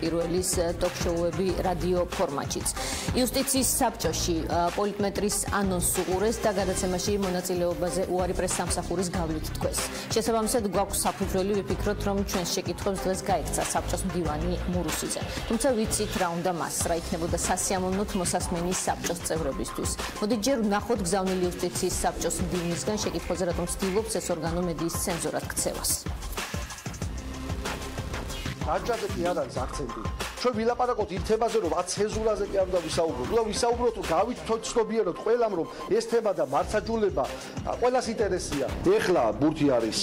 პირველის ტოქ-შოუები რადიო ფორმატშიც. იუსტიციის საბჭოში პოლიტმეტრის ანონსს უყურეს და გადაცემაში მონაწილეობაზე უარი პრესსამსახურის გავლით თქვეს. შესაბამისად, გვაქვს საფუძველი ვიფიქროთ, რომ ჩვენს შეკითხვებს დღეს გაექცა საბჭოს მდივანი მურუსიძე. თუმცა ვიცით რა უნდა მას, რა იქნებოდა სასიამოვნოდ მოსასმენი საბჭოს წევრებისთვის. მოდით ჯერ ვნახოთ გზავნილი იუსტიციის საბჭოს მდივნისგან შეკითხვაზე, რატომ ცდილობს ეს ორგანო მედიის ცენზურად ქცევას. Ajade ki არ არის აქცენტი. ჩვენ ვილაპარაკოთ იმ თემაზე, რომ ცენზურაზე კი არ უნდა ვისაუბროთ. უნდა ვისაუბროთ, რომ გავითხოვთ ცნობიეროთ ყველამ, რომ ეს თემა და მართლმსაჯულება ყველას ინტერესია. ეხლა ბურთი არის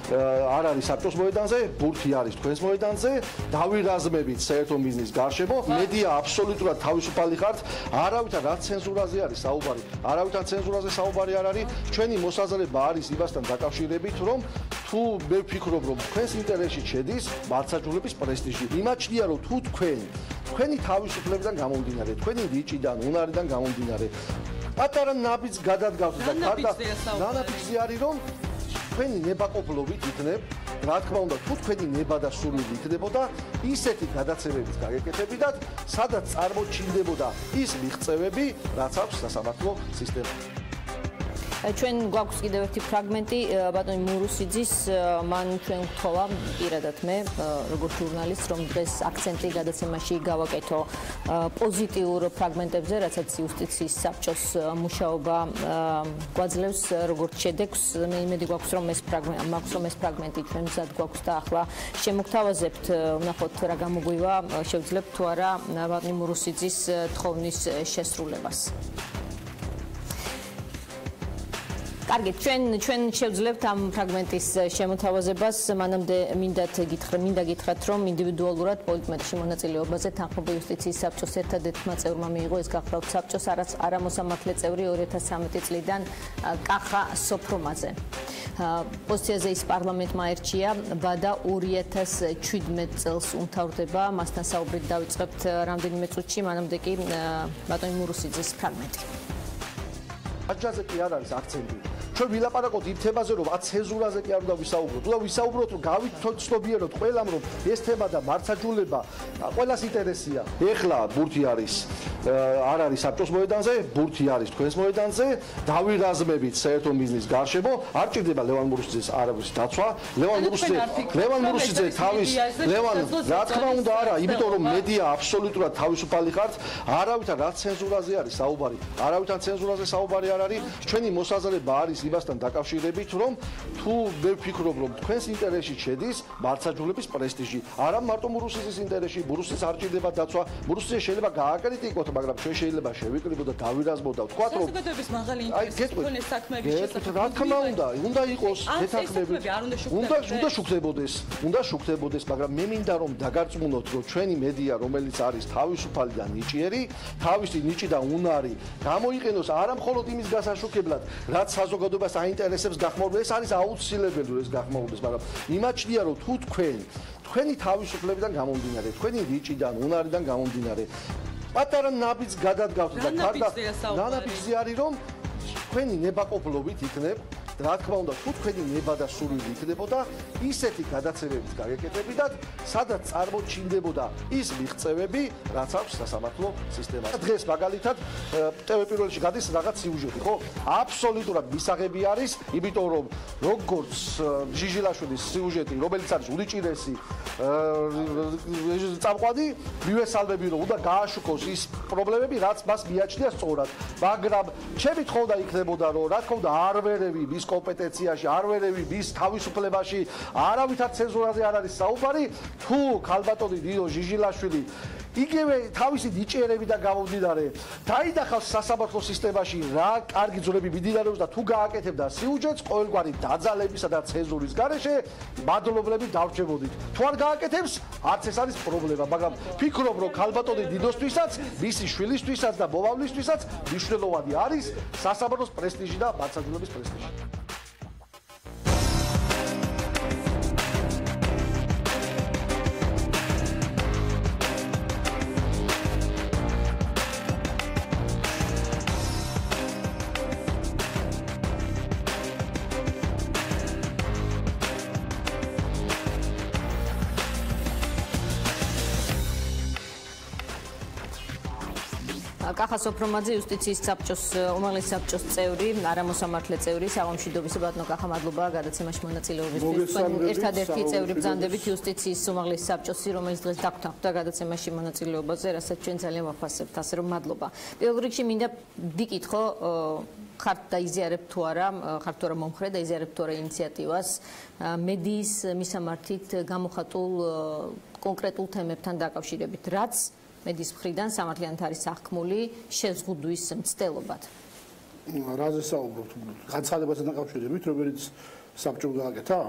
არ არის საბჭოს მოედანზე, ბურთი არის თქვენს მოედანზე, დავირაზმებით საერთო მიზნის გარშემო, მედია აბსოლუტურად თავისუფალი ხართ, არავითარ რა ცენზურაზე არის საუბარი, არავითარ ცენზურაზე საუბარი არ არის, ჩვენი მოსაზრება არის იმასთან დაკავშირებით, რომ თუ მე ვფიქრობ, რომ თქვენს ინტერესში შედის მართლმსაჯულების პრესტიჟი, იმაჩნია, რომ თუ თქვენი თავისუფლებიდან გამომდინარე, თქვენი რიჭიდან, უნარიდან გამომდინარე, პატარა ნაბიჯს გადადგავთ და ნაბიჯზე არის, რომ თქვენი ნებაყოფლობით იქნებ, რა თქმა უნდა, თუ თქვენი ნება და სურვილი იქნებოდა, ისეთი გადაცემების გაგეკეთებინათ, სადაც წარმოჩინდებოდა ის მიღწევები, რაც აქვს სასამართლო სისტემაში. ჩვენ გვაქვს კიდევ ერთი ფრაგმენტი ბატონი მურუსიძის მან ჩვენ გთხოვა პირადად მე როგორც ჟურნალისტს რომ დღეს აქცენტი გადაცემაში გავაკეთო პოზიტიურ ფრაგმენტებზე რასაც იუსტიციის საბჭოს მუშაობა გვაძლევს როგორც შედეგს მე იმედი გვაქვს რომ ეს ფრაგმენტი ჩვენ მზად გვაქვს და ახლა შემოგთავაზებთ ვნახოთ რა გამოგვივა შევძლებთ თუ არა ბატონი მურუსიძის თხოვნის შესრულებას კარგი, ჩვენ შევძლებთ ამ ფრაგმენტის შემოთავაზებას, მანამდე მინდა გითხრათ, რომ ინდივიდუალურად პოლიტმეტრში მონაწილეობაზე თანხმობა იუსტიციის საბჭოს ერთადერთმა წევრმა მიიღო ეს გახლავთ საბჭოს არამოსამართლე წევრი 2013 წლიდან კახა სოფრომაძე. პოზიციაზე ის პარლამენტმა აირჩია, ბადა 2017 წელს უმთავრდება, მასთან საუბრით დავიწყებთ რამდენიმე წუთში, მანამდე კი ბატონი მურუსიძის ფრაგმენტი. აჯაზე კი არ არის აქცენტი. ჩვენ ვილაპარაკოთ იმ თემაზე, რომ ცენზურაზე კი არ უნდა ვისაუბროთ. უნდა ვისაუბროთ, რომ გავითხოვთ ცნობიეროთ ყველამ, რომ ეს თემა და მართლმსაჯულება ყველას ინტერესია. ეხლა ბურთი არის არ არის საბჭოს მოედანზე, ბურთი არის თქვენს მოედანზე, დავირაზმებით საერთო მიზნის გარშემო, არ ჭირდება ლევან მურუსიძეს არავის დაცვა. ლევან მურუსიძე თავის რა თქმა უნდა არა, იმიტომ რომ მედია აბსოლუტურად თავისუფალი ხართ, არავითარ რა ცენზურაზე არის საუბარი, არავითარ ცენზურაზე საუბარი არ არის, ჩვენი მოსაზრება არის იმასთან დაკავშირებით, რომ თუ მე ვფიქრობ, რომ თქვენს ინტერესში შედის მართლმსაჯულების პრესტიჟი, არა მარტო მურუსიძის ინტერესში, მურუსიძეს არ ჭირდება დაცვა, მურუსიძე შეიძლება გააკრიტიკოთ, მაგრამ ჩვენ შეიძლება შევიკრიბოთ და დავირაზმოთ და ვთქვათ, რომ საზოგადოების მაღალი ინტერესი თქვენს საქმეების შესახებ. რა თქმა უნდა იყოს შეთანხმებით, უნდა შუქდებოდეს, მაგრამ მე მინდა რომ დაგარწმუნოთ, რომ ჩვენი მედია, რომელიც არის თავისუფალი და ნიჭიერი, თავისი ნიჭი და უნარი გამოიყენოს არა მხოლოდ იმის გასაშუქებლად, რაც საზოგადოებას აინტერესებს გახმაურდეს, ეს არის აუცილებელი ეს გახმაურდეს, მაგრამ იმაჩნია რომ თუ თქვენი თავისუფლებიდან გამომდინარე, თქვენი რიჭიდან, უნარიდან გამომდინარე, პატარა ნაბიჯს გადადგავთ და ნაბიჯზე არის რომ თქვენი ნებაყოფლობით იქნებ რა თქმა უნდა, თუ თქვენი ნება და სურვილი იქნებოდა, ისეთი გადაცემების გაგეკეთებინათ, სადაც წარმოჩინდებოდა ის მიღწევები, რაც აქვს სასამართლო სისტემაში. დღეს მაგალითად ტელევიზიაში გადის რაღაც სიუჟეტი, ხო? აბსოლუტურად მისაღები არის, იმიტომ რომ როგორც ჟიჟილაშვილის სიუჟეტი, რომელიც არის ულიჭირესი წამყვანი, მივესალმები, რომ უნდა გააშუქოს ის პრობლემები, რაც მას მიაჩნია სწორად. მაგრამ ჩემი თხოვნა იქნებოდა, რომ რა თქმა უნდა, არ ვერევი მის კომპეტენციაში, არ ვერევი მის თავისუფლებაში, არავითარ ცენზურაზე არ არის საუბარი, თუ ქალბატონი დიდო ჟიჟილაშვილი იგივე თავისი ნიჭიერებიდან გამომდინარე, დაიდახავს სასამართლო სისტემაში რა კარგი ძრები მიმდინარეობს და თუ გააკეთებდა სიუჟეტს ყოველგვარი დაძალებისა და ცენზურის გარეშე, მადლობლები დავრჩებოდით. თუ არ გააკეთებს, არც ეს არის პრობლემა, მაგრამ ფიქრობ, რომ ქალბატონი დიდოსთვისაც, მისი შვილისთვისაც და მომავლისთვისაც მნიშვნელოვანი არის სასამართლოს პრესტიჟი და მართლმსაჯულების პრესტიჟი. კახა სოფრომაძე იუსტიციის საბჭოს უმაღლესი საბჭოს წევრი, არამოსამართლე წევრი, საღამოშიდობის ბატონო კახა, მადლობა გადაცემაში მონაწილეობისთვის. ერთადერთი წევრი ბრძანდებით იუსტიციის უმაღლესი საბჭოსი, რომელიც დღეს დაგვთანხმდა გადაცემაში მონაწილეობაზე, რასაც ჩვენ ძალიან ვაფასებთ, ასე რომ მადლობა. პირველ რიგში მინდა დიკითხო ხართ დაიზიარებთ თუ არა, ხართ თუ არა მომხრე დაიზიარებთ თუ არა ინიციატივას მედიის მისამართით გამოხატულ კონკრეტულ თემებთან დაკავშირებით, რაც მედიის მხრიდან სამართლიანად არის აღქმული შეზღუდვის მცდელობად. რაზე საუბრობთ? განცხადებასთან დაკავშირებით, რომელიც საბჭომ გააკეთა?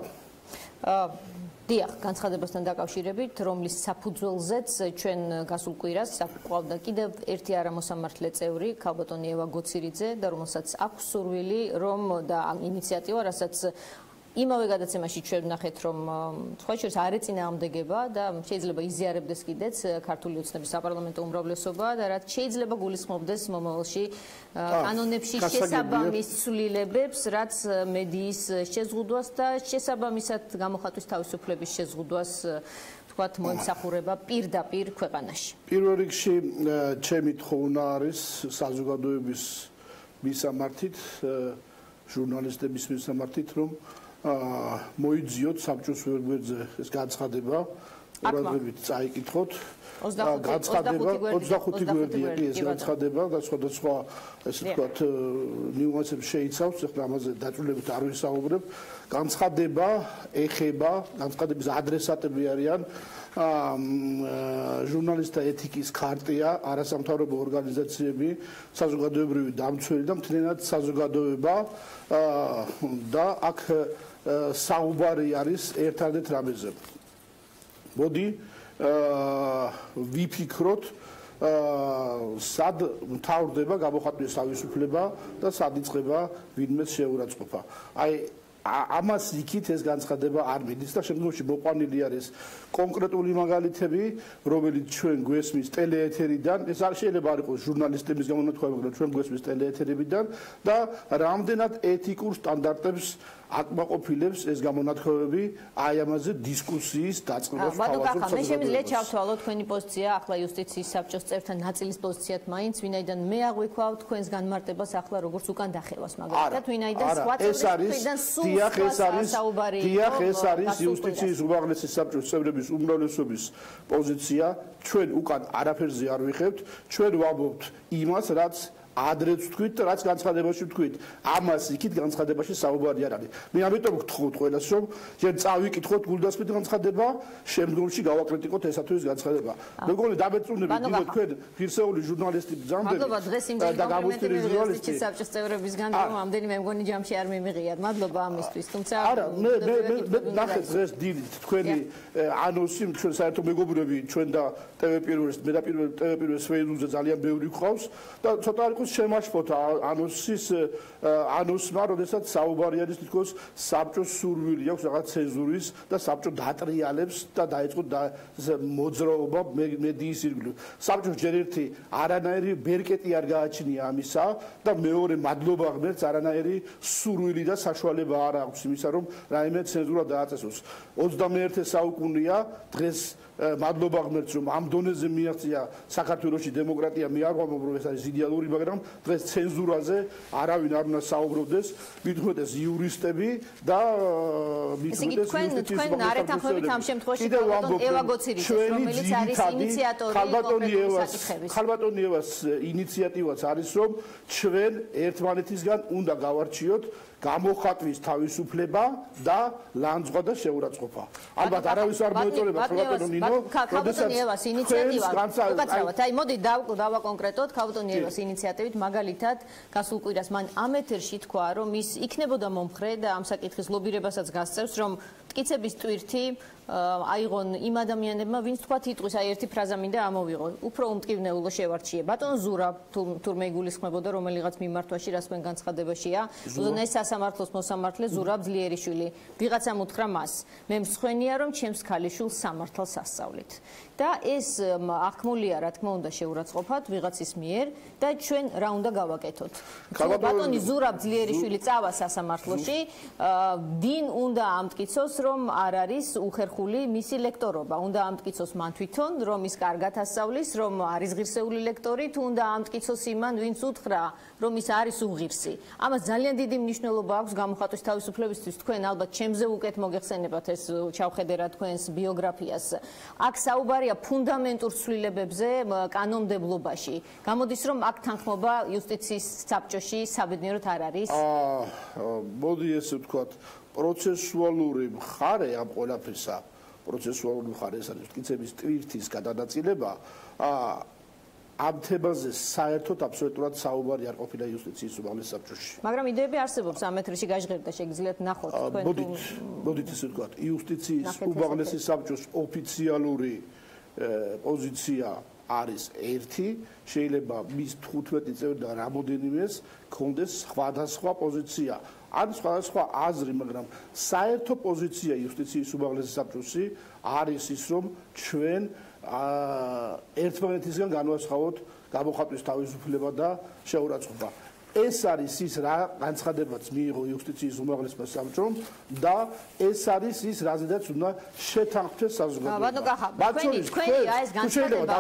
დიახ, განცხადებასთან დაკავშირებით, რომლის საფუძველზეც ჩვენ გასულ კვირას გვყავდა კიდევ ერთი არამოსამართლე წევრი, ქალბატონი ევა გოცირიძე და რომელსაც აქვს სურვილი, რომ და ინიციატივა, რასაც იმავე გადაცემაში ჩვენ ვნახეთ, რომ სხვა შორის არ ეწინააღმდეგება და შეიძლება იზიარებდეს კიდეც ქართული ოცნების საპარლამენტო უმრავლესობა და რაც შეიძლება გულისხმობდეს მომავალში კანონებში შესაბამის ცვლილებებს, რაც მედიის შეზღუდვას და შესაბამისად გამოხატვის თავისუფლების შეზღუდვას თქვათ მოიმსახურება პირდაპირ ქვეყანაში. პირველ რიგში ჩემი თხოვნა არის საზოგადოების მისამართით, ჟურნალისტების მისამართით, რომ მოიძიოთ საბჭოს ვერგვერდზე ეს განცხადება, ყურადღებით წაიკითხოთ. განცხადება 25 გვერდია ეს განცხადება და სხვადასხვა ესე ვთქვათ ნიუანსებს შეიცავს, ახლა ამაზე დაწვრილებით არ ვისაუბრებ. განცხადება ეხება, განცხადების ადრესატები არიან ჟურნალისტთა ეთიკის ქარტია, არასამთავრობო ორგანიზაციები, საზოგადოებრივი დამცველი და მთლიანად საზოგადოება და აქ საუბარი არის ერთადერთ რამეზე. მოდი ვიფიქროთ სად მთავრდება გამოხატვის თავისუფლება და სად იწყება ვინმეს შეურაცხყოფა. აი ამას იქით ეს განცხადება არ მიდის და შემდგომში მოყვანილი არის კონკრეტული მაგალითები, რომელიც ჩვენ გვესმის ტელეეთერიდან, ეს არ შეიძლება არ იყოს ჟურნალისტების გამონათქვამი, მაგრამ ჩვენ გვესმის ტელეეთერებიდან და რამდენად ეთიკურ სტანდარტებს აკმაყოფილებს ეს გამონათქვამები აი ამაზე დისკუსიის დაწყებას თავაზობთ. მე შემიძლია ჩავთვალო თქვენი პოზიცია ახლა იუსტიციის საბჭოს წევრთა ნაწილის პოზიციად მაინც, ვინაიდან მე აღვიქვავ თქვენს განმარტებას ახლა როგორც უკან დახევას, მაგალითად ვინაიდან სხვა წევრებიდან სულ საუბარი. დიახ, ეს არის იუსტიციის უმაღლესი საბჭოს წევრების უმრავლესობის პოზიცია. ჩვენ უკან არაფერზე არ ვიხევთ, ჩვენ ვამბობთ იმას, რაც ადრეც ვთქვით, რაც განცხადებაში ვთქვით. ამას იქით განცხადებაში საუბარი არ არის. მე ამიტომ გთხოვთ ყველას, რომ ჯერ წავიკითხოთ გულდასმით განცხადება, შემდგომში გავაკრიტიკოთ ესა თუ ის განცხადება. მეგონი დამეწუნებით დიდო თქვენ ღირსეული ჟურნალისტი ბრძანდები. მადლობა დღეს იმდენი კომპლიმენტები იუსტიციის საბჭოს წევრებისგან, რომ ამდენი მე მგონი ჯამში არ მიმიღიათ. მადლობა ამისთვის. თუმცა არა, მე ნახეთ დღეს დილით თქვენი ანონსი, ჩვენ საერთო მეგობრები, ჩვენ და ტელე-პირველს, მე და ტელე-პირველს Facebook-ზე ძალიან ბევრი გვყავს და ცოტა არ იყოს შემაშფოთა ანონსმა, როდესაც საუბარი არის თითქოს საბჭოს სურვილი აქვს რაღაც ცენზურის და საბჭო დატრიალებს და დაიწყო მოძრაობა მედიის ირგვლივ. საბჭოს ჯერ ერთი არანაირი ბერკეტი არ გააჩნია ამისა და მეორე მადლობა ღმერთს არანაირი სურვილი და საშუალება არ აქვს იმისა, რომ რაიმე ცენზურა დააწესოს. 21 საუკუნეა დღეს მადლობა ღმერთს, რომ ამ დონეზე მიაღწია საქართველოში დემოკრატია, მე არ ვამბობ, რომ ეს არის იდეალური, მაგრამ დღეს ცენზურაზე არავინ არ უნდა საუბრობდეს, მithumetes იურისტები და მithumetes თქვენ არ ეთანხმებით ამ შემთხვევაში ევა გოცირიძეს, რომელიც არის ინიციატორი კონკრეტული საკითხების. ხალბატონი ევას ინიციატივაც არის, რომ ჩვენ ერთმანეთისგან უნდა გავარჩიოთ გამოხატვის თავისუფლება და ლანძღვა და შეურაცხყოფა. ალბათ არავის არ მოეწონება ხალბატონო ნინო, ქალბატონი ევას ინიციატივა. უკაცრავად, აი მოდი დავაკონკრეტოთ ქალბატონი ევას ინიციატივით, მაგალითად, გასულ კვირას მან ამ ეთერში თქვა, რომ ის იქნებოდა მომხრე და ამ საკითხის ლობირებასაც გასწევს, რომ მტკიცების ტვირთი აიღონ იმ ადამიანებმა, ვინც თქვა თიტყვის, აი ერთი ფრაზა მინდა ამოვიღო. უფრო უმტკივნეულო შევარჩიე. ბატონ ზურაბ თურმე იგულისხმებოდა რომელიღაც მიმართვაში, რაც თქვენ განცხადებაშია. უზენაეს სასამართლოს მოსამართლე ზურაბ ძლიერიშვილი. ვიღაცამ უთხრა მას: მე მსხვენია, რომ ჩემს ქალიშვილს სამართალს ასწავლით. და ეს აღქმულია რა თქმა უნდა შეურაცხყოფად ვიღაცის მიერ და ჩვენ რა უნდა გავაკეთოთ. ბატონი ზურაბ ძლიერიშვილი წავა სასამართლოში, დინ უნდა ამტკიცოს რომ არ არის უხერხული მისი ლექტორობა, უნდა ამტკიცოს მან თვითონ რომ ის კარგად ასწავლის, რომ არის ღირსეული ლექტორი, თუ უნდა ამტკიცოს იმან ვინც უთხრა რომ ის არის უღირსი. ამას ძალიან დიდი მნიშვნელობა აქვს გამოხატვის თავისუფლებისთვის. თქვენ ალბათ ჩემზე უკეთ მოგეხსენებათ ეს ჩავხედე რა თქვენს ბიოგრაფიას. აქ საუბარია ფუნდამენტურ ცვლილებებზე კანონმდებლობაში. გამოდის რომ აქ თანხმობა იუსტიციის საბჭოში საბედნიეროდ არ არის? მოდი ესე ვთქვათ, პროცესუალური მხარე ამ ყველაფერსა, პროცესუალური მხარე ეს არის მტკიცების ტვირთის გადანაწილება, ამ თემაზე საერთოდ აბსოლუტურად საუბარი არ ყოფილა იუსტიციის უმაღლეს საბჭოში. მაგრამ იდეები არსებობს ამ მეტრში გაჟღერდა, შეგიძლიათ ნახოთ თქვენ. მოდით ესე ვთქვათ, იუსტიციის უმაღლესი საბჭოს ოფიციალური პოზიცია არის ერთი, შეიძლება მის 15 წევრიდან რამოდენიმეს ქონდეს სხვადასხვა პოზიცია. ან სხვადასხვა აზრი, მაგრამ საერთო პოზიცია იუსტიციის უმაღლესი საბჭოში არის ის, რომ ჩვენ ერთმანეთისგან განვასხვაოთ გამოხატვის თავისუფლება და შეურაცხყოფა. ეს არის ის რა განცხადებაც მიიღო იუსტიციის უმაღლესმა საბჭომ და ეს არის ის რაზედაც უნდა შეთანხმდეს საზოგადოება. თქვენი ეს განცხადება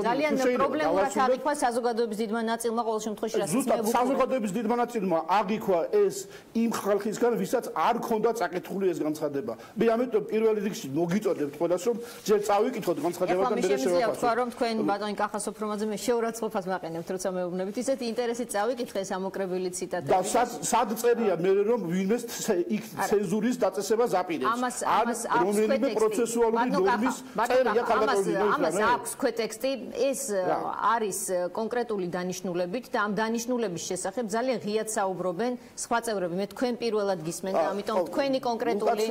ძალიან პრობლემურად აღიქვა საზოგადოების დიდმა ნაწილმა ყოველ შემთხვევაში ზუსტად საზოგადოების დიდმა ნაწილმა აღიქვა ეს იმ ხალხისგან, ვისაც არ ქონდა წაკითხული ეს განცხადება. მე ამიტომ პირველ რიგში მოგიწოდებთ ყველას, რომ ჯერ წავიკითხოთ განცხადება და მერე შევაფასოთ. თქვა რომ თქვენ ბატონი კახასოფრომაძე მე შეურაცხყოფას მაყენებთ, როცა მეუბნებით ისეთი ინტერესი ვიკითხე სამოკრებილი ციტატები. და სად წერია მე რომ ვინმეს იქ ცენზურის დაწესება ზაპირებს. რომელიმე პროცესუალური ნორმის წერია ქალბატონი. ამას აქვს ქვეტექსტი, ეს არის კონკრეტული დანიშნულებით და ამ დანიშნულების შესახებ ძალიან ღიად საუბრობენ სხვა წევრები. მე თქვენ პირველად გისმენ და ამიტომ თქვენი კონკრეტული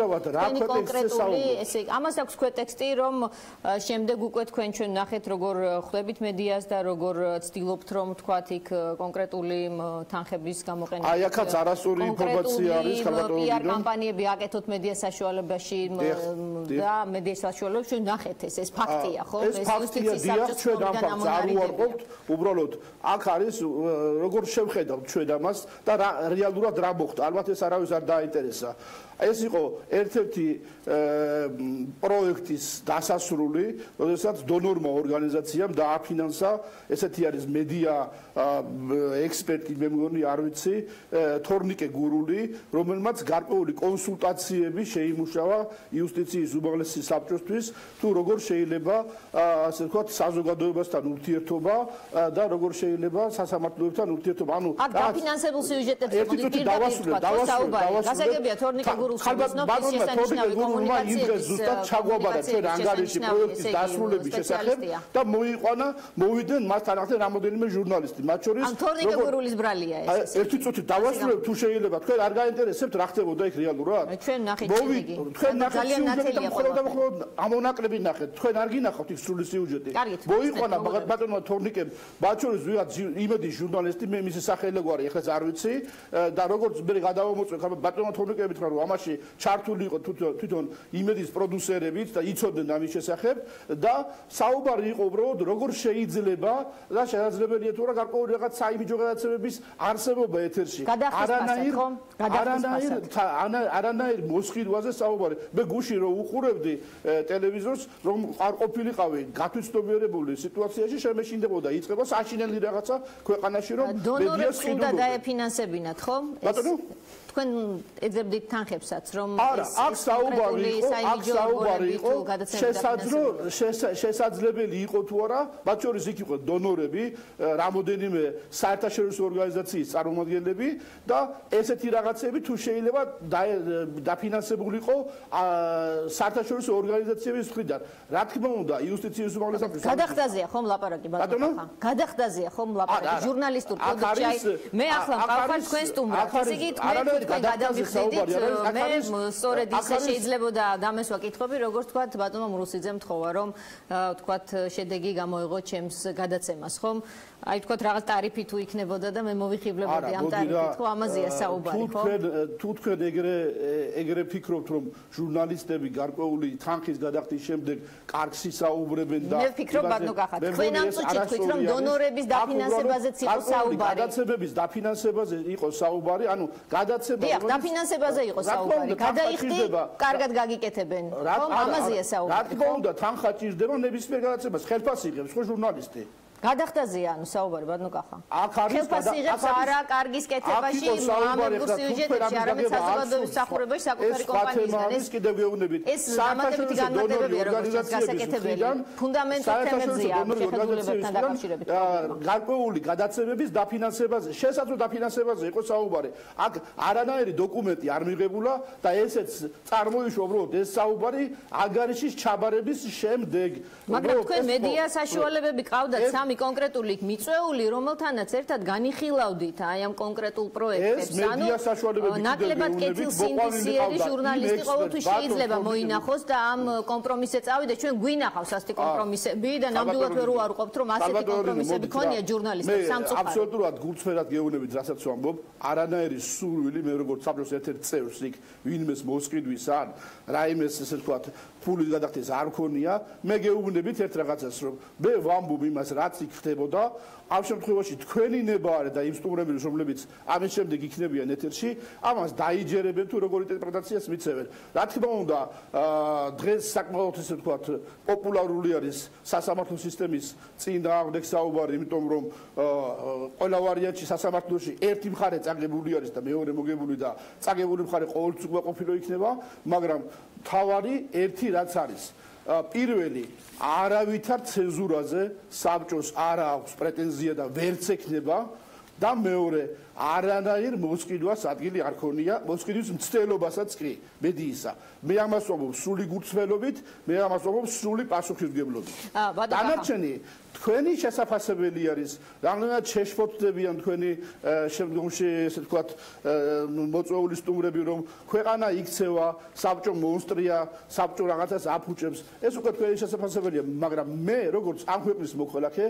ესე ამას აქვს ქვეტექსტი, რომ შემდეგ უკვე თქვენ ჩვენ ნახეთ როგორ ხვდებით მედიას და როგორ ცდილობთ რომ თქვათ იქ კონკრეტული თანხების გამოყენება. აი აქაც არასწორი ინფორმაცია არის ქალბატონი. PR კამპანიები აკეთოთ მედია საშუალებაში და მედია საშუალებებში ნახეთ ეს ფაქტია, ხო? ეს ფაქტია, ჩვენ ამ ფაქტს არ უარყოფთ, უბრალოდ აქ არის როგორ შევხედავთ ჩვენ ამას და რეალურად რა მოხდა. ალბათ ეს არავის არ დაინტერესა. ეს იყო ერთ-ერთი პროექტის დასასრული, როდესაც დონორმა ორგანიზაციამ დააფინანსა, ესეთი არის მედია ექსპერტი, მე მგონი არ ვიცი, თორნიკე გურული, რომელმაც გარკვეული კონსულტაციები შეიმუშავა იუსტიციის უმაღლესი საბჭოსთვის, თუ როგორ შეიძლება ასე ვთქვათ საზოგადოებასთან ურთიერთობა და როგორ შეიძლება სასამართლოებთან ურთიერთობა. ანუ აქ დაფინანსებულ სიუჟეტებს გასაგებია თორნიკე ბატონმა თორნიკე გურულმა იმ დღეს ზუსტად ჩაგვაბარა ჩვენ ანგარიში პროექტის დასრულების შესახებ და მოვიდნენ მასთან ახლა რამოდენიმე ჟურნალისტი, მათ შორის თორნიკე გურულის ბრალია ეს. ერთი წუთი დავასრულებ თუ შეიძლება, თქვენ არ გაინტერესებთ რა ხდებოდა იქ რეალურად? ჩვენ ნახეთ შედეგი. თქვენ ნახეთ სიუჟეტი და მხოლოდ ამონაკლები ნახეთ. თქვენ არ გინახავთ იქ სრული სიუჟეტი. მოიყვანა ბატონმა თორნიკემ, მათ შორის ვიღაც იმედის ჟურნალისტი, მე მისი სახელი გვარი ეხლა არ ვიცი და როგორც მე გადავამოწმე ბატონმა თორნიკემ ითქვა რომ ამაში ჩართული იყო თვითონ იმედის პროდიუსერებიც და იცოდნენ ამის შესახებ და საუბარი იყო უბრალოდ როგორ შეიძლება და შესაძლებელია თუ რა გარკვეული რაღაც საიმიჯო გადაცემების არსებობა ეთერში. არანაირ მოსყიდვაზე საუბარი. მე გუში რომ უყურებდი ტელევიზორს, რომ არ ყოფილიყავი გათვითცნობიერებული სიტუაციაში, შემეშინდებოდა იწყება საშინელი რაღაცა ქვეყანაში, რომ მედია სყიდულობდა. უნდა დაეფინანსებინათ, ხო? ბატონო თქვენ ეძებდით თანხებსაც რომ აქ საუბარი იყო შესაძლებელი იყო თუ არა, მათ შორის იქ იყო დონორები, რამოდენიმე საერთაშორისო ორგანიზაციის წარმომადგენლები და ესეთი რაღაცები თუ შეიძლება დაფინანსებულიყო საერთაშორისო ორგანიზაციების მხრიდან. რა თქმა უნდა, იუსტიციის უმაღლეს საბჭოს გადახდაზეა ხომ ლაპარაკი ბატონო? გადახდაზეა ხომ ლაპარაკი ჟურნალისტურ პროდუქციაში. მე ახლა მყავ თქვენ სტუმრად. ესე იგი თქვენ გადავიხდით, მე სწორედ ისე შეიძლებოდა დამესვა კითხვები, როგორც თქვათ ბატონმა მრუსიძემ თხოვა, რომ თქვათ შედეგი გამოიღო ჩემს გადაცემას, ხომ? აი თქვათ რაღაც ტარიფი თუ იქნებოდა და მე მოვიხიბლებოდი ამ ტარიფით, ხო ამაზეა საუბარი, ხო? თუ თქვენ ეგრე ფიქრობთ, რომ ჟურნალისტები გარკვეული თანხის გადახდის შემდეგ კარგს ისაუბრებენ და მე ვფიქრობ ბატონო კახა, თქვენ ამ წუთში თქვით, რომ დონორების დაფინანსებაზეც იყო საუბარი. გადაცემების დაფინანსებაზე იყო საუბარი, ანუ გადაცემა დიახ, დაფინანსებაზე იყო საუბარი. გადაიხდი, კარგად გაგიკეთებენ. ხო, ამაზეა საუბარი. რა თქმა უნდა, თანხა ჭირდება ნებისმიერ გადაცემას, ხელფასი იღებს ხო ჟურნალისტი? გადახდაზეა ანუ საუბარი ბატონო კახა. აქ არის ხელფასი იღებს არა კარგის კეთებაში, ამებურ სიუჟეტებში, არამედ საზოგადოების მსახურებაში საკუთარი კომპანიისგან. ეს კიდევ გეუბნებით. ეს დამატებითი განმარტებებია, როგორც გასაკეთებელი. ფუნდამენტურ თემებზეა შეხედულებებთან დაკავშირებით. გარკვეული გადაცემების დაფინანსებაზე, შესაძლო დაფინანსებაზე იყო საუბარი. აქ არანაირი დოკუმენტი არ მიღებულა და ესეც წარმოიშვა უბრალოდ ეს საუბარი ანგარიშის ჩაბარების შემდეგ. მაგრამ თქვენ მედია საშუალებები ყავდათ კონკრეტული მიწვეული, რომელთანაც ერთად განიხილავდით აი ამ კონკრეტულ პროექტებს. ანუ ნაკლებად კეთილსინდისიერი ჟურნალისტი ყოველთვის შეიძლება მოინახოს და ამ კომპრომისზე წავიდეს. ჩვენ გვინახავს ასეთი კომპრომისები და ნამდვილად ვერ უარყოფთ, რომ ასეთი კომპრომისები ქონია ჟურნალისტებს სამწუხაროდ. აბსოლუტურად გულწრფელად გეუბნებით, რასაც ვამბობ, არანაირი სურვილი მე როგორც საბჭოს ერთ-ერთ წევრს იქ ვინმეს მოსყიდვის ან რაიმეს ესე ვთქვათ ფულის გადახდეს არ მქონია, მე გეუბნებით ერთ რაღაცას, რომ მე ვამბობ იმას რაც იქ ხდებოდა, ამ შემთხვევაში თქვენი ნება არის და იმ სტუმრები რომლებიც ამის შემდეგ იქნებიან ეთერში, ამას დაიჯერებენ თუ როგორ ინტერპრეტაციას მიცემენ. რა თქმა უნდა, დღეს საკმაოდ ესე ვთქვათ პოპულარული არის სასამართლო სისტემის წინააღმდეგ საუბარი, იმიტომ რომ ყველა ვარიანტში სასამართლოში ერთი მხარე წაგებული არის და მეორე მოგებული და წაგებული მხარე ყოველთვის უკმაყოფილო იქნება, მაგრამ თავარი ერთი რაც არის პირველი არავითარ ცენზურაზე საბჭოს არ აქვს პრეტენზია და ვერც ექნება და მეორე არანაირ მოსყიდვას ადგილი არ ქონია, მოსყიდვის მცდელობასაც კი მედიისა. მე ამას ვამბობ სრული გულწრფელობით, მე ამას ვამბობ სრული პასუხისმგებლობით. დანარჩენი თქვენი შესაძლებელი არის, რამდენად შეშფოთდებიან თქვენი შემდგომში ესე ვთქვათ მოწვეული სტუმრები, რომ ქვეყანა იქცევა, საბჭო მონსტრია, საბჭო რაღაცას აფუჭებს. ეს უკვე თქვენი შესაძლებელია, მაგრამ მე როგორც ამ ქვეყნის მოქალაქე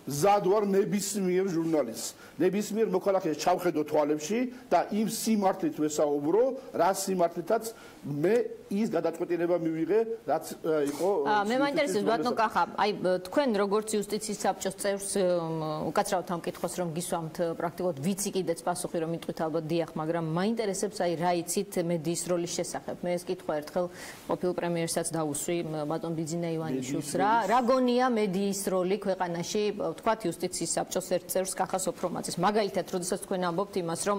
მზად ვარ ნებისმიერ ჟურნალისტს, ნებისმიერ მოქალაქეს ჩავხედო თვალებში და იმ სიმართლით ვესაუბრო, რა სიმართლითაც მე ის გადაწყვეტილება მივიღე, რაც იყო. მე მაინტერესებს ბატონო კახა, აი თქვენ როგორც იუსტიციის საბჭოს წევრს უკაცრავთ ამ კითხვას რომ გისვამთ პრაქტიკულად ვიცი კიდეც პასუხი რომ იტყვით ალბათ დიახ, მაგრამ მაინტერესებს აი რა იცით მედიის როლის შესახებ. მე ეს კითხვა ერთხელ ყოფილ პრემიერსაც დავუსვი ბატონ ბიძინა ივანიშვილს რა გონია მედიის როლი ქვეყანაში, ვთქვათ იუსტიციის საბჭოს ერთ წევრს კახა სოფრომაძის. მაგალითად, როდესაც თქვენ ამბობთ იმას რომ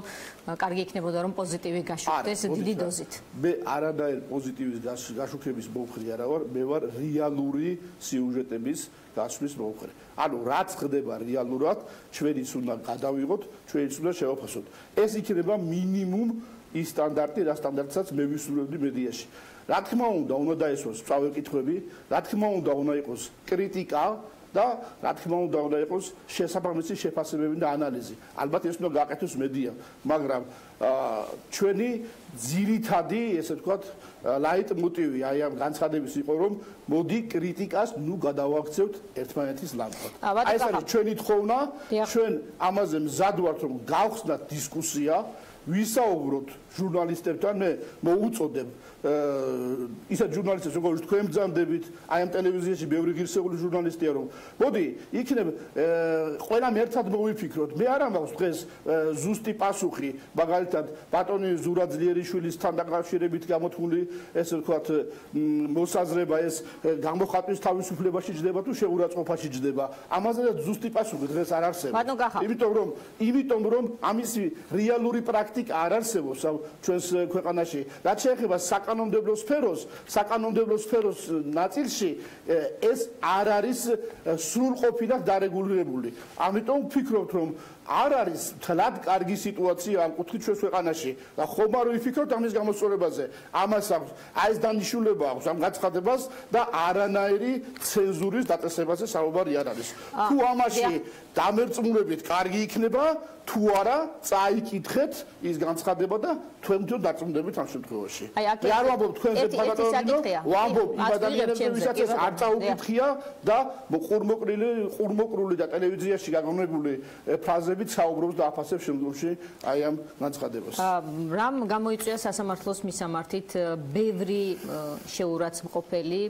კარგი იქნებოდა რომ პოზიტივი გაშუქდეს დიდი დოზით. მე არანაირ პოზიტივის გაშუქების მომხრე არა ვარ, მე ვარ რეალური სიუჟეტების გასვლის მომხრე. ანუ რაც ხდება რეალურად, ჩვენიც უნდა გადავიღოთ, ჩვენიც უნდა შევაფასოთ. ეს იქნება მინიმუმ ის სტანდარტი, რა სტანდარტსაც მე ვისურვებდი მედიაში. რა თქმა უნდა დაესვას სწავე კითხვები, რა თქმა უნდა იყოს კრიტიკა და რა თქმა უნდა იყოს შესაბამისი შეფასებები და ანალიზი. ალბათ ეს უნდა გააკეთოს მედია, მაგრამ ჩვენი ძირითადი, ესე ვთქვათ, ლაიტ მოტივი აი ამ განცხადების იყო, რომ მოდი კრიტიკას ნუ გადავაქცევთ ერთმანეთის ლამპად. აი ეს არის ჩვენი თხოვნა, ჩვენ ამაზე მზად ვართ, რომ გავხსნათ დისკუსია, ვისაუბროთ ჟურნალისტებთან, მე მოუწოდებ ისეთ ჟურნალისტებს, როგორც თქვენ ბრძანდებით, აი ამ ტელევიზიაში ბევრი ღირსეული ჟურნალისტია, რომ მოდი, იქნებ ყველამ ერთად მოვიფიქროთ. მე არ ამბავს დღეს ზუსტი პასუხი, მაგალითად, ბატონი ზურაძლიერიშვილისთან დაკავშირებით გამოთქმული, ესე ვთქვათ, მოსაზრება ეს გამოხატვის თავისუფლებაში ჯდება თუ შეურაცხყოფაში ჯდება. ამაზეც ზუსტი პასუხი დღეს არ არსებობს. იმიტომ რომ ამისი რეალური პრაქტიკა არ არსებობს ჩვენს ქვეყანაში. რაც შეეხება საკანონმდებლო სფეროს ნაწილში ეს არ არის სრულყოფილად დარეგულირებული. ამიტომ ვფიქრობთ, რომ არ არის თლად კარგი სიტუაცია ამ კუთხით ჩვენს ქვეყანაში და ხომ არ ვიფიქროთ ამის გამოსწორებაზე. ამას აქვს აი ეს დანიშნულება აქვს ამ გაცხადებას და არანაირი ცენზურის დაწესებაზე საუბარი არ არის. თუ ამაში დამერწმუნებით კარგი იქნება, თუ არა, წაიკითხეთ ის განცხადება და თქვენ თვითონ დაწუნდებით ამ შემთხვევაში. მე არ ვამბობ თქვენზე ბატონო, ვამბობ იმ ადამიანებზე, ვისაც ეს არ წაუკითხია და ყურმოყრული და ტელევიზიაში გაგონებული ფრაზებით საუბრობს და აფასებს შემდგომში აი ამ განცხადებას. რამ გამოიწვია სასამართლოს მისამართით ბევრი შეურაცხმყოფელი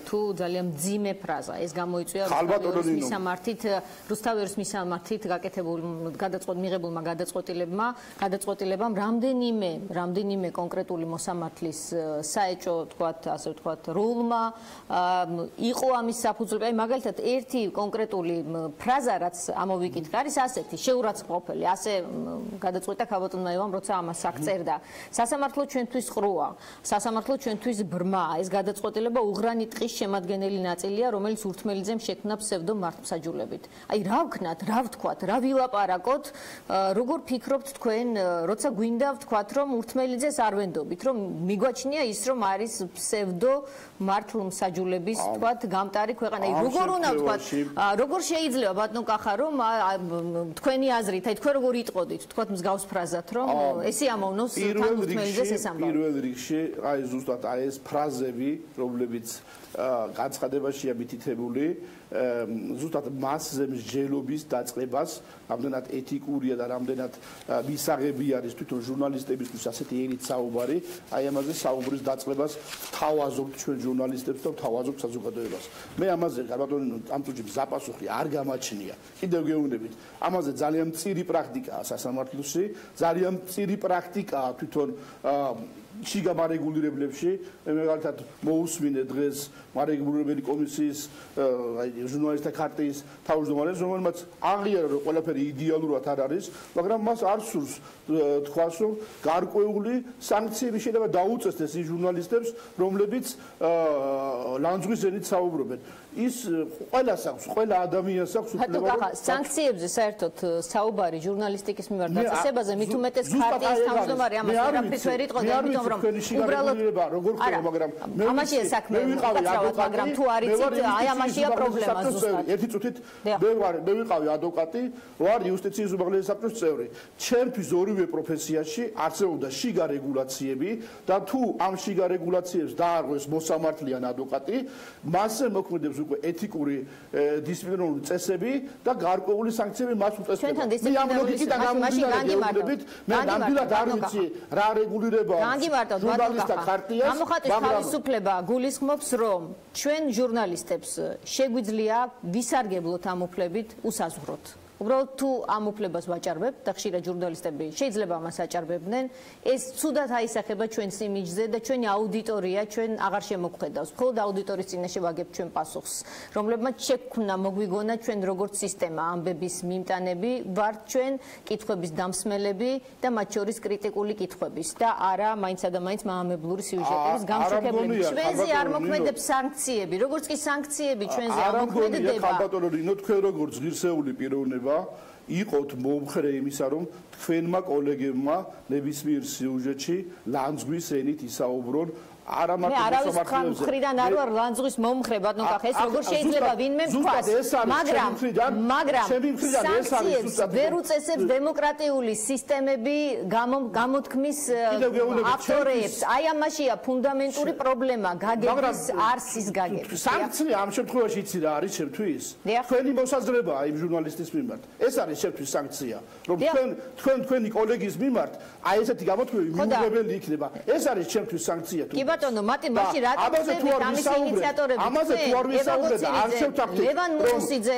თუ ძალიან მძიმე ფრაზა ეს გამოიწვია რუსთაველის მისამართით მიღებულმა გადაწყვეტილებამ რამდენიმე კონკრეტული მოსამართლის საეჭო ასე ვთქვათ როლმა იყო ამის საფუძვლები. მაგალითად ერთი კონკრეტული ფრაზა რაც ამოვიკითხა არის ასეთი შეურაცხმყოფელი ასე გადაწყვეტა ქალბატონმა ევამ როცა ამას აღწერდა. სასამართლო ჩვენთვის ყრუა, სასამართლო ჩვენთვის ბრმაა. ეს გადაწყვეტილება უღრანი ტყის შემადგენელი ნაწილია, რომელიც ურთმელიძემ შექმნა ფსევდო მართლმსაჯულებით. აი რა ვქნათ, რა ვთქვათ, რა ვილაპარაკოთ, როგორ ფიქრობთ თქვენ, როცა გვინდა ვთქვათ, რომ ურთმელიძეს არ ვენდობით, რომ მიგვაჩნია ის, რომ არის ფსევდო მართლმსაჯულების ვთქვათ, გამტარი ქვეყანა. როგორ უნდა ვთქვათ, როგორ შეიძლება ბატონო კახა, რომ თქვენი აზრით, აი თქვენ როგორ იტყოდით, ვთქვათ მსგავს ფრაზად, რომ ესე ამოვნოს თან ურთმელიძეს ეს ამბავი. პირველ რიგში, აი ზუსტად აი ეს ფრაზები, რომლებიც განცხადებაშია მითითებული, ზუსტად მასზე მსჯელობის დაწყებას, რამდენად ეთიკურია და რამდენად მისაღები არის თვითონ ჟურნალისტებისთვის ასეთი ერით საუბარი, აი ამაზე საუბრის დაწყებას ვთავაზობთ ჩვენ ჟურნალისტებს და ვთავაზობთ საზოგადოებას. მე ამაზე ბატონო ამ წუთში ზაპასუხი არ გამაჩნია. კიდევ გეუბნებით, ამაზე ძალიან მწირი პრაქტიკაა სასამართლოში, ძალიან მწირი პრაქტიკაა თვითონ შიგა მარეგულირებლებში. მე მაგალითად მოусმინე დღეს მარეგულირებელი კომისიის ჟურნალისტთა ქარტიის თავმჯდომარეს, რომელმაც აღიარა რომ ყველაფერი იდეალურად არ არის, მაგრამ მას არ სურს თქვას რომ გარკვეული სანქციები შეიძლება დაუწესდეს ის ჟურნალისტებს, რომლებიც ლანძღვის ენით საუბრობენ. ის ყველას აქვს, ყველა ადამიანს აქვს უფლება სანქციებზე საერთოდ საუბარი ჟურნალისტიკის მიმართ დაწესებაზე მით უმეტეს ქარტიის თავმჯდომარე ამას ვერაფერს ვერ იტყოდა, იმიტომ რომ უბრალოდ როგორ ხდება, მაგრამ ამაშია საქმე, მაგრამ თუ არ იცით, აი ამაშია პრობლემა ზუსტად. ერთი წუთით მე ვიყავი ადვოკატი, ვარ იუსტიციის უმაღლესი საბჭოს წევრი. ჩემთვის ორივე პროფესიაში არსებობდა შიგა რეგულაციები და თუ ამ შიგა რეგულაციებს დაარღვევს მოსამართლე ან ადვოკატი, მასზე მოქმედებს უკვე ეთიკური დისციპლინარული წესები და გარკვეული სანქციები მას უწესდება. მე ამ ლოგიკიდან გამომდინარე, მე ნამდვილად არ ვიცი რა რეგულირება ჟურნალისტთა ქარტიას, გამოხატვის თავისუფლება გულისხმობს, რომ ჩვენ ჟურნალისტებს შეგვიძლია ვისარგებლოთ ამ უფლებით უსაზღვროდ. უბრალოდ თუ ამ უფლებას ვაჭარბებთ და ხშირად ჟურნალისტები შეიძლება ამას აჭარბებდნენ, ეს ცუდად აისახება ჩვენს იმიჯზე და ჩვენი აუდიტორია ჩვენ აღარ შემოგხედავს. მხოლოდ აუდიტორიის წინაშე ვაგებთ ჩვენ პასუხს, რომლებმაც შექმნა მოგვიგონა ჩვენ როგორც სისტემა ამბების მიმტანები ვართ ჩვენ კითხვების დამსმელები და მათ შორის კრიტიკული კითხვების და არა მაინცსა და მაინც მაამებლური სიუჟეტების გამშუქებლები. ჩვენზე არ მოქმედებს სანქციები, როგორც კი სანქციები ჩვენზე არ მოქმედება. ხალბატონო რინო თქვენ როგორც ღირსეული პიროვნება იყოთ მომხრე იმისა, რომ თქვენმა კოლეგებმა ნებისმიერ სიუჟეტში ლანძღვის ენით ისაუბრონ არა მარტო მოსამართლეებზე. მხრიდან არ ვარ ლანძღვის მომხრე ბატონო კახა, ეს როგორ შეიძლება ვინმე თქვას, მაგრამ სანქციებს ვერ უწესებს დემოკრატიული სისტემები გამოთქმის ავტორებს. აი ამაშია ფუნდამენტური პრობლემა, გაგების არსის გაგების. სანქცია ამ შემთხვევაში იცი რა არის ჩემთვის? თქვენი მოსაზრებაა იმ ჟურნალისტის მიმართ. ეს არის ჩემთვის სანქცია, რომ თქვენი კოლეგის მიმართ აი ესეთი გამოთქმები მიუღებელი იქნება. ეს არის ჩემთვის სანქცია. ბატონო, მათი მაშინ რატომ ხდებით ამის ინიციატორები? ამაზე თუ არ ვისაუბრეთ, არ შევთანხმდით. ლევან მუსიძე.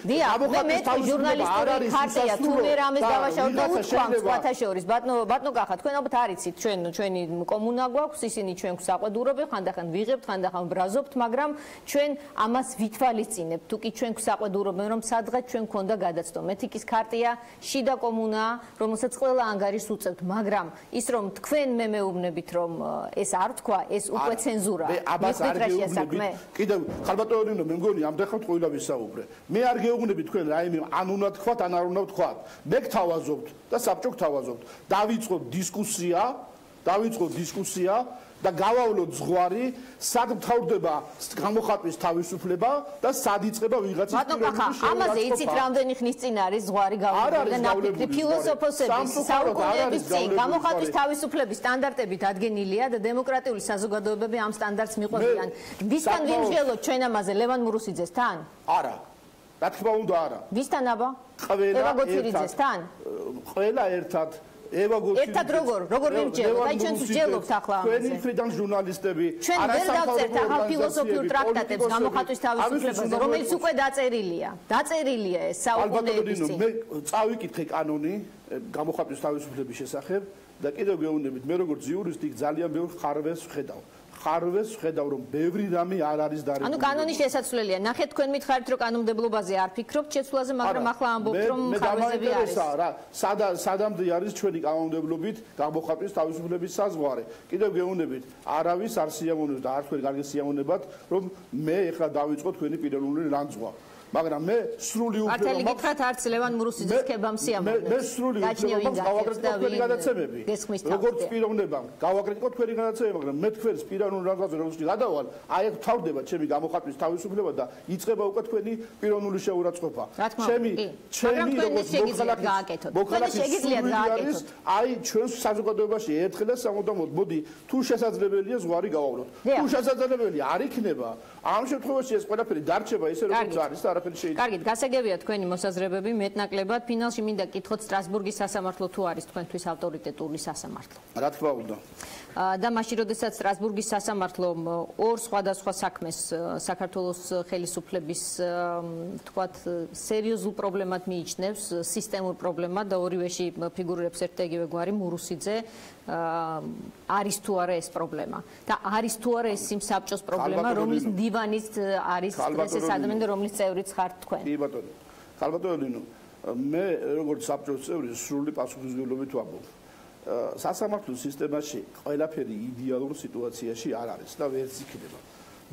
მე ჟურნალისტური ხარტია, თუ მე რამეს დავაშავებ და უთქვამ სხვათა შორის, ბატონო კახა, თქვენ ალბათ არ იცით, ჩვენი კომუნა გვაქვს, ისინი ჩვენ გვსაყვედურობენ, ხანდახან ვიღებთ, ხანდახან ბრაზობთ, მაგრამ ჩვენ ამას ვითვალისწინებთ. თუ კი ჩვენ გვსაყვედურობენ, რომ სადღაც ჩვენ გქონდა გადაცდომა. ეთიკის ხარტია შიდა კომუნაა, რომელსაც ყველა ანგარიშს უწევთ, მაგრამ ის რომ თქვენ მე მეუბნებით, რომ ეს არ თქვა, ეს უკვე ცენზურა. აბას არ გეუბნები. კიდევ ხალბატონო, მე მგონი ამდახავთ ყველა ვისაუბრე. მე არ გეუბნები თქვენ რაიმე ან უნდა თქვათ, ან არ უნდა თქვათ. მე გთავაზობთ და საბჭო გთავაზობთ. დავიწყოთ დისკუსია და გავავლოთ ზღვარი, სად მთავრდება გამოხატვის თავისუფლება და სად იწყება ვიღაცის პიროვნული შეურაცხყოფა. ამაზე იცით რამდენი ხნის წინ არის ზღვარი გავლებული და ნაფიქრი ფილოსოფოსების საუკუნეების წინ გამოხატვის თავისუფლების სტანდარტებით ადგენილია და დემოკრატიული საზოგადოებები ამ სტანდარტს მიყვებიან. ვისთან ვიმსჯელოთ ჩვენ ამაზე ლევან მურუსიძესთან? არა. რა თქმა უნდა არა. ვისთან აბა? ყველა გოცირიძესთან? ყველა ერთად ევა გოცირიძე. ერთად როგორ ვიმსჯელოთ? აი ჩვენც ვსჯელობთ ახლა ამაზე. ჩვენი მხრიდან ჟურნალისტები ჩვენ ვერ დავწერთ ახალ ფილოსოფიურ ტრაქტატებს გამოხატვის თავისუფლებაზე, რომელიც უკვე დაწერილია. დაწერილია ეს საუკუნეების წინ. მე წავიკითხე კანონი გამოხატვის თავისუფლების შესახებ და კიდევ გეუბნებით მე როგორც იურისტი ძალიან ბევრ ხარვეს ვხედავ. ხარვეს ვხედავ რომ ბევრი რამე არ არის დარიგებული. ანუ კანონი შესაძლებელია. ნახეთ თქვენ მითხარით რომ კანონმდებლობაზე არ ფიქრობთ შეცვლაზე, მაგრამ ახლა ამბობთ რომ ხარვეზები არის. რა, სადამდე არის ჩვენი კანონმდებლობით გამოხატვის თავისუფლების საზღვარი. კიდევ გეუბნებით, არავის არ სიამოვნებს და არ თქვენ კარგი სიამოვნებათ რომ მე ეხლა დავიწყო თქვენი პიროვნული ლანძღვა. მაგრამ მე სრული უფლება მართალი გითხრათ არც ლევან მურუსიძეს ქებამ სიამოვნებს. მე სრული უფლება გავაკრიტიკო თქვენი გადაცემები. როგორც პიროვნება გავაკრიტიკო თქვენი გადაცემები, მაგრამ მე თქვენს პიროვნულ რაღაცზე რომელშიც გადავალ, აი აქ თავდება ჩემი გამოხატვის თავისუფლება და იწყება უკვე თქვენი პიროვნული შეურაცხყოფა. ჩემი როგორც მოქალაქის შეგიძლიათ გააკეთოთ. აი ჩვენს საზოგადოებაში ერთხელ და სამუდამოდ მოდი თუ შესაძლებელია ზღვარი გავავლოთ. თუ შესაძლებელია არ იქნება, ამ შემთხვევაში ეს ყველაფერი დარჩება ისე როგორც არის და კარგით, გასაგებია თქვენი მოსაზრებები, მეტნაკლებად ფინალში მინდა გითხოთ სტრასბურგის სასამართლო თუ არის თქვენთვის ავტორიტეტული სასამართლო. რა თქმა უნდა. და მაშინ როდესაც სტრასბურგის სასამართლომ ორ სხვადასხვა საქმეს საქართველოს ხელისუფლების თქვათ სერიოზულ პრობლემად მიიჩნევს, სისტემურ პრობლემად და ორივეში ფიგურირებს ერთ და იგივე გვარი მურუსიძე არის თუ არა ეს პრობლემა და არის თუ არა ეს იმ საბჭოს პრობლემა, რომლის მდივანიც არის დღეს ეს ადამიანი, რომლის წევრიც ხართ თქვენ. კი ბატონო. ხალბატონო, მე როგორც საბჭოს წევრი სრული პასუხისმგებლობით ვამბობ. სასამართლოს სისტემაში ყველაფერი იდეალურ სიტუაციაში არ არის და ვერც იქნება.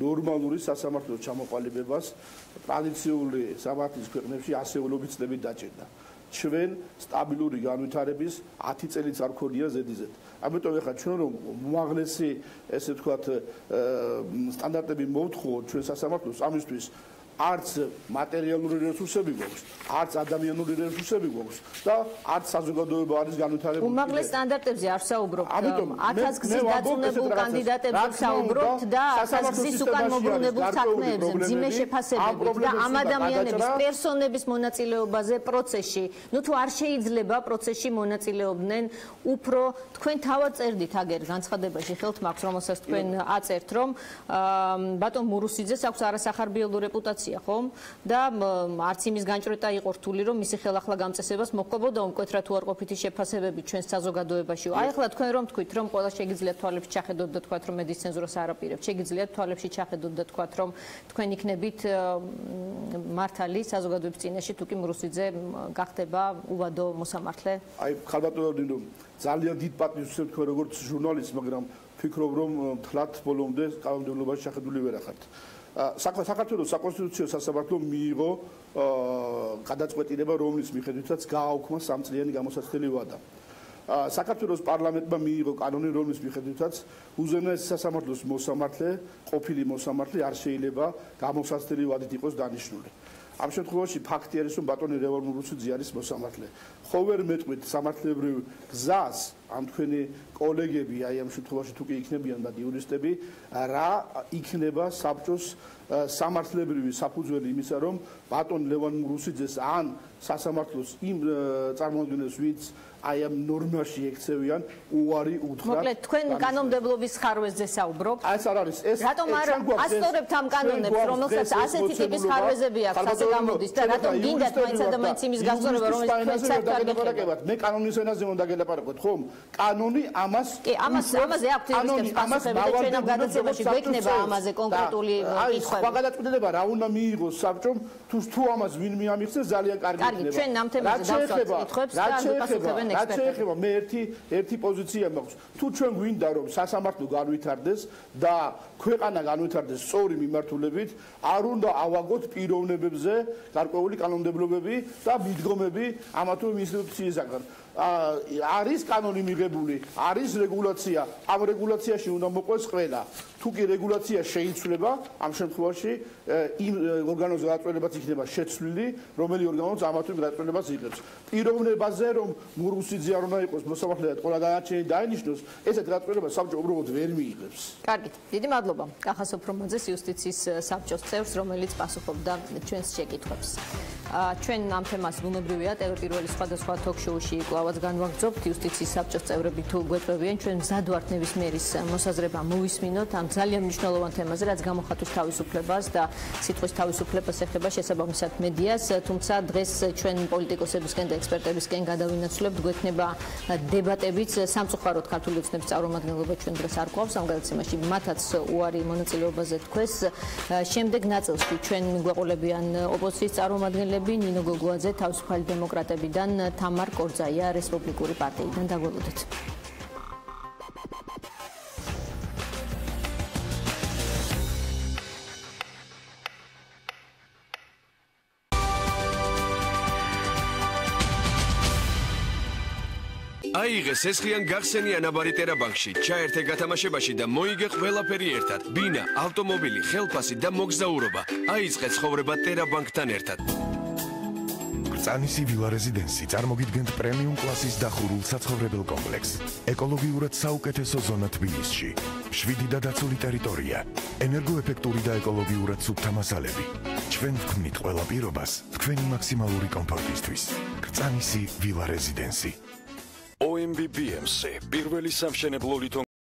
ნორმალური სასამართლოს ჩამოყალიბებას ტრადიციული სამართლის ქვეყნებში ასეულობით წლებით დაჭირდა. ჩვენ სტაბილური განვითარების 10 წელიც არ ქონია ზედიზედ. ამიტომ ეხლა ჩვენ რომ უმაღლესი ესე ვთქვათ სტანდარტები მოვთხოვოთ ჩვენ სასამართლოს ამისთვის არც მატერიალური რესურსები გვაქვს, არც ადამიანური რესურსები გვაქვს და არც საზოგადოება არის განვითარებული. უმაღლეს სტანდარტებზე არ საუბრობთ. 1000 გზის დაწუნებულ კანდიდატებზე საუბრობთ და 1000 გზის უკან მობრუნებულ საქმეებზე, მძიმე შეფასებებით და ამ ადამიანების პერსონების მონაწილეობაზე პროცესში. ნუ თუ არ შეიძლება პროცესში მონაწილეობდნენ, უფრო თქვენ თავად წერდით აგერ განცხადებაში ხელთ მაქვს, რომელსაც თქვენ აწერთ, რომ ბატონ მურუსიძეს აქვს არასახარბიელო რეპუტაცია. ხომ და არც იმის განჭრეტა იყო რთული რომ მისი ხელახლა გამწესებას მოჰყობოდა უმკვეთრად უარყოფითი შეფასებები ჩვენს საზოგადოებაში. აი ახლა თქვენ რომ თქვით რომ ყველა შეგიძლიათ თვალებში ჩახედოთ და თქვათ რომ მედის ცენზურას არ აპირებთ, შეგიძლიათ თვალებში ჩახედოთ და თქვათ რომ თქვენ იქნებით მართალი საზოგადოების წინაშე თუ კი მურუსიძე გახდება უვადო მოსამართლე. აი ხალბატონო ძალიან დიდ პატივს ვცემ თქვენ როგორც ჟურნალისტ, მაგრამ ვფიქრობ რომ თლათ ბოლომდე კანონმდებლობაში შეხედული ვერ ახართ. საქართველოს საკონსტიტუციო სასამართლომ მიიღო გადაწყვეტილება, რომლის მიხედვითაც გააუქმა 3 წლიანი გამოსაცდელი ვადა. საქართველოს პარლამენტმა მიიღო კანონი, რომლის მიხედვითაც უზენაესი სასამართლოს მოსამართლე, ყოფილი მოსამართლე არ შეიძლება გამოსაცდელი ვადით იყოს დანიშნული. ამ შემთხვევაში ფაქტი არის, რომ ბატონი ლევან მურუსიძე არის მოსამართლე. ხო ვერ მეტყვით სამართლებრივ გზას ამ თქვენი კოლეგები, აი ამ შემთხვევაში თუ კი იქნებიან და იურისტები, რა იქნება საბჭოს სამართლებრივი საფუძველი იმისა, რომ ბატონ ლევან მურუსიძეს ან სასამართლოს იმ წარმოადგენლებს, ვინც აი ამ ნორმაში ექცევიან, უარი უთხრათ. მოკლედ თქვენ კანონმდებლობის ხარვეზზე საუბრობთ? ეს არ არის. ეს რატომ არ ასწორებთ ამ კანონებს, რომელსაც ასეთი ტიპის ხარვეზები აქვს, ასე გამოდის და რატომ გინდათ მაინც ადამიანს იმის გასწორება, რომელიც თქვენ საერთოდ მე კანონის ენაზე უნდა გელაპარაკოთ, ხომ? კანონი ამას კი, ამაზე აქვს იურისტების პასუხები და ჩვენ ამ გადაცემაში გვექნება ამაზე კონკრეტული კითხვები. სხვა გადაწყვეტილება რა უნდა მიიღოს საბჭომ, თუ ამას ვინ მიამიღებს, ძალიან კარგი იქნება. კარგი, ჩვენ ამ თემაზე დავსვათ კითხვებს და გასაგებენ რა შეიძლება მე ერთი პოზიცია მაქვს. თუ ჩვენ გვინდა რომ სასამართლო განვითარდეს და ქვეყანა განვითარდეს სწორი მიმართულებით, არ უნდა ავაგოთ პიროვნებებზე გარკვეული კანონმდებლობები და მიდგომები ამა თუ იმ ინსტიტუციისაგან. არის კანონი მიღებული არის რეგულაცია ამ რეგულაციაში უნდა მოყვეს ყველა თუ კი რეგულაცია შეიცვლება ამ შემთხვევაში იმ ორგანოზე გადაწყვეტილებაც იქნება შეცვლილი რომელი ორგანოც ამა თუ იმ გადაწყვეტილებას იღებს პიროვნებაზე რომ მურუსიძე არ უნდა იყოს მოსამართლეად ყველა დანარჩენი დაინიშნოს ესეთ გადაწყვეტილებას საბჭო უბრალოდ ვერ მიიღებს კარგით დიდი მადლობა კახა სოფრომაძეს იუსტიციის საბჭოს წევრს რომელიც პასუხობდა ჩვენს შეკითხვებს ჩვენ ამ თემას ბუნებრივია პირველი სხვადასხვა ток-შოუში კლავაც განვაგრძობთ იუსტიციის საბჭოს წევრები თუ გვეწევიან ჩვენ მზად ვართ ნებისმიერის მოსაზრება მოვისმინოთ ამ ძალიან მნიშვნელოვან თემაზე რაც გამოხატვის თავისუფლებას და სიტყვის თავისუფლებას ეხება შესაბამისად მედიას თუმცა დღეს ჩვენ პოლიტიკოსებისკენ და ექსპერტებისკენ გადავინაცვლებთ გვექნება დებატებიც სამწუხაროდ ქართული ოცნების წარმომადგენლობა ჩვენ დღეს არ გვყავს ამ გადაცემაში მათაც უარი მონაწილეობაზე თქვეს შემდეგ ნაწილში ჩვენ გვეყოლებიან ოპოზიციის წარმომადგენლები ნინო გოგუაძე თავისუფალი დემოკრატებიდან თამარ კორძაია რესპუბლიკური პარტიიდან დაგველოდეთ აიღეს ესხიან გახსენია ნაბარიტერა ბანკში, ჩაერთე გათამაშებაში და მოიგე ყველაფერი ერთად. ბინა, ავტომობილი, ხელფასი და მოგზაურობა. აიწყე ცხოვრება ტერაბანკთან ერთად. კრწანისი ვილა რეზიდენსი წარმოგიდგენთ პრემიუმ კლასის დახურულ საცხოვრებელ კომპლექსს. ეკოლოგიურად საუკეთესო ზონა თბილისში. 7 და დაცული ტერიტორია. ენერგოეფექტური და ეკოლოგიურად სუფთა მასალები. ჩვენ ვქმნით ყველა პირობას თქვენი მაქსიმალური კომფორტისთვის. კრწანისი ვილა რეზიდენსი. OMV BMC პირველი სამშენებლო